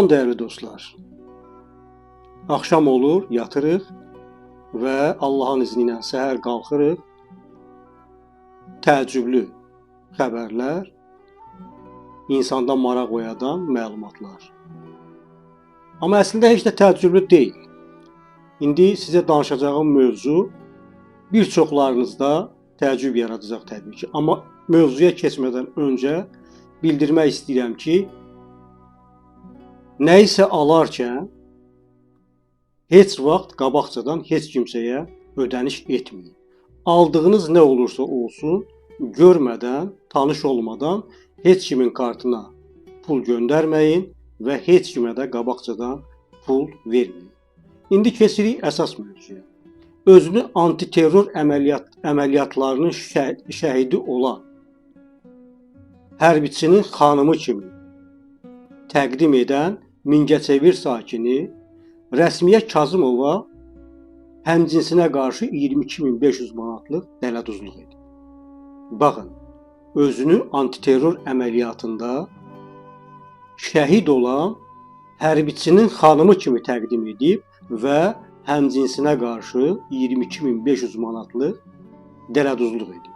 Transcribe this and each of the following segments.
Değerli dostlar, axşam olur, yatırıq və Allahın izni ilə səhər qalxırıq. Təəccüblü xəbərlər, insanda maraq oyadan məlumatlar. Amma əslində heç də təəccüblü deyil. İndi sizə danışacağım mövzu bir çoxlarınızda təəccüb yaradacaq təbii ki. Amma mövzuya keçmədən öncə bildirmək istəyirəm ki, nəyisə alarkən heç vaxt qabaqcadan heç kimsəyə ödəniş etməyin. Aldığınız nə olursa olsun, görmədən, tanış olmadan heç kimin kartına pul göndərməyin və heç kimə də qabaqcadan pul verməyin. İndi keçirik əsas mövzuya. Özünü antiterror əməliyyatlarının şəhidi olan hərbiçinin xanımı kimi təqdim edən Mingəçevir sakini Rəsmiyə Kazımova həmcinsinə qarşı 22.500 manatlıq dələduzluq edib. Baxın, özünü antiterror əməliyyatında şəhid olan hərbiçinin xanımı kimi təqdim edib və həmcinsinə qarşı 22.500 manatlıq dələduzluq edib.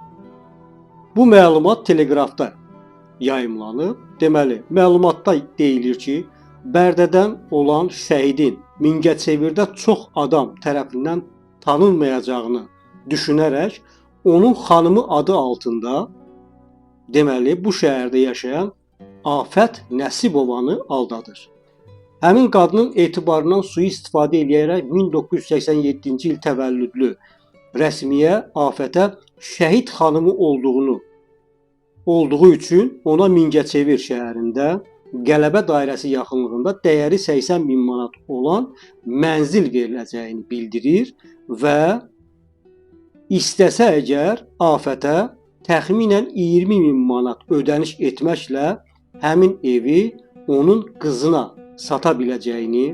Bu məlumat Teleqrafda yayımlanıb. Deməli, məlumatda deyilir ki, Bərdədən olan şəhidin Mingəçevirdə çox adam tərəfindən tanınmayacağını düşünərək onun xanımı adı altında, deməli, bu şəhərdə yaşayan Afət Nəsibovanı aldadır. Həmin qadının etibarından sui-istifadə edərək 1987-ci il təvəllüdlü Rəsmiyə Afətə şəhid xanımı olduğu üçün ona Mingəçevir şəhərində Qələbə dairəsi yaxınlığında dəyəri 80.000 manat olan mənzil veriləcəyini bildirir və istəsə əgər Afətə təxminən 20.000 manat ödəniş etməklə həmin evi onun qızına sata biləcəyini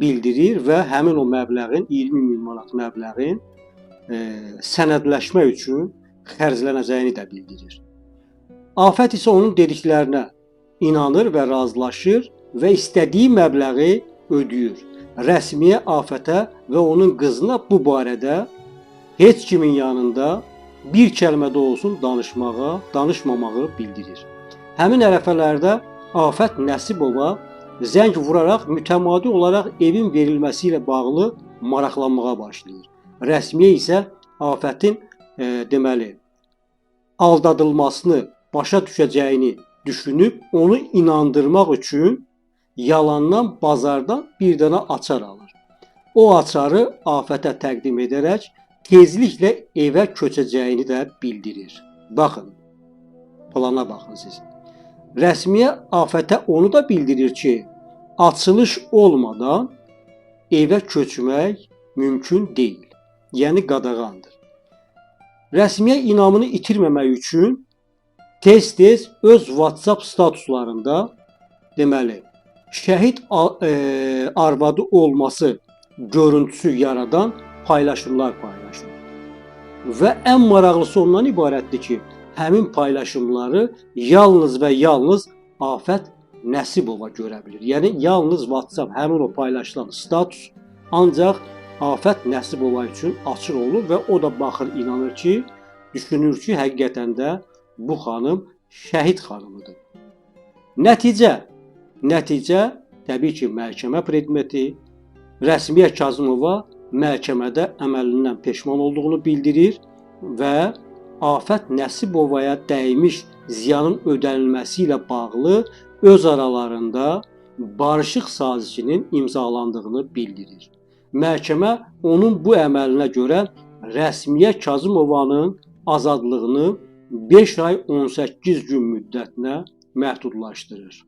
bildirir və həmin o məbləğin 20.000 manat məbləğin sənədləşmə üçün xərclənəcəyini də bildirir. Afət isə onun dediklərinə inanır və razılaşır və istədiyi məbləği ödəyir. Rəsmiyə Afətə və onun qızına bu barədə heç kimin yanında bir kəlmədə olsun danışmamağı bildirir. Həmin ərəfələrdə Afət Nəsibova zəng vuraraq mütəmadi olaraq evin verilməsi ilə bağlı maraqlanmağa başlayır. Rəsmiyə isə Afətin deməli aldadılmasını başa düşəcəyini düşünüb onu inandırmaq üçün yalandan bazardan bir dənə açar alır. O açarı Afətə təqdim edərək tezliklə evə köçəcəyini də bildirir. Baxın, plana baxın siz. Rəsmiyə Afətə onu da bildirir ki, açılış olmadan evə köçmək mümkün deyil. Yəni qadağandır. Rəsmiyə inamını itirməmək üçün tez-tez öz WhatsApp statuslarında deməli şəhid arvadı olması görüntüsü yaradan paylaşımlar paylaşır. Və ən maraqlısı ondan ibarətdir ki, həmin paylaşımları yalnız və yalnız Afət Nəsibova görə bilir. Yəni yalnız WhatsApp həmin o paylaşılan status ancaq Afət Nəsibova üçün açıq olur və o da baxır, inanır ki, düşünür ki, həqiqətən də bu xanım şəhid xanımıdır. Nəticə təbii ki, məhkəmə predmeti. Rəsmiyə Kazımova məhkəmədə əməlindən peşman olduğunu bildirir və Afət Nəsibovaya dəymiş ziyanın ödənilməsi ilə bağlı öz aralarında barışıq sazişinin imzalandığını bildirir. Məhkəmə onun bu əməlinə görə Rəsmiyə Kazımovanın azadlığını 5 ay 18 gün müddətinə məhdudlaşdırır.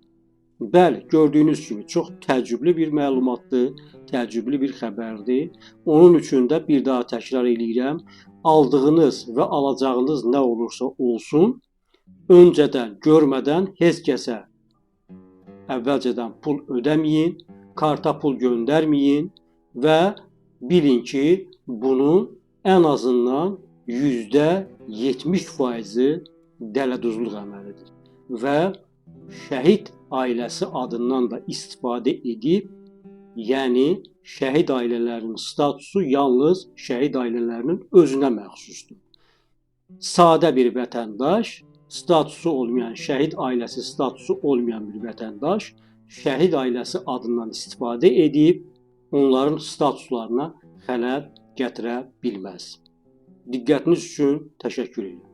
Bəli, gördüyünüz kimi çox təəccüblü bir məlumatdır, təəccüblü bir xəbərdir. Onun üçün də bir daha təkrar eləyirəm, aldığınız və alacağınız nə olursa olsun, öncədən, görmədən heç kəsə əvvəlcədən pul ödəməyin, karta pul göndərməyin və bilin ki, bunun ən azından %70% dələduzluq əməlidir və şəhid ailəsi adından da istifadə edib, yəni şəhid ailələrinin statusu yalnız şəhid ailələrinin özünə məxsusdur. Sadə bir vətəndaş, statusu olmayan, şəhid ailəsi statusu olmayan bir vətəndaş şəhid ailəsi adından istifadə edib onların statuslarına xələl gətirə bilməz. Diqqətiniz üçün təşəkkür edirəm.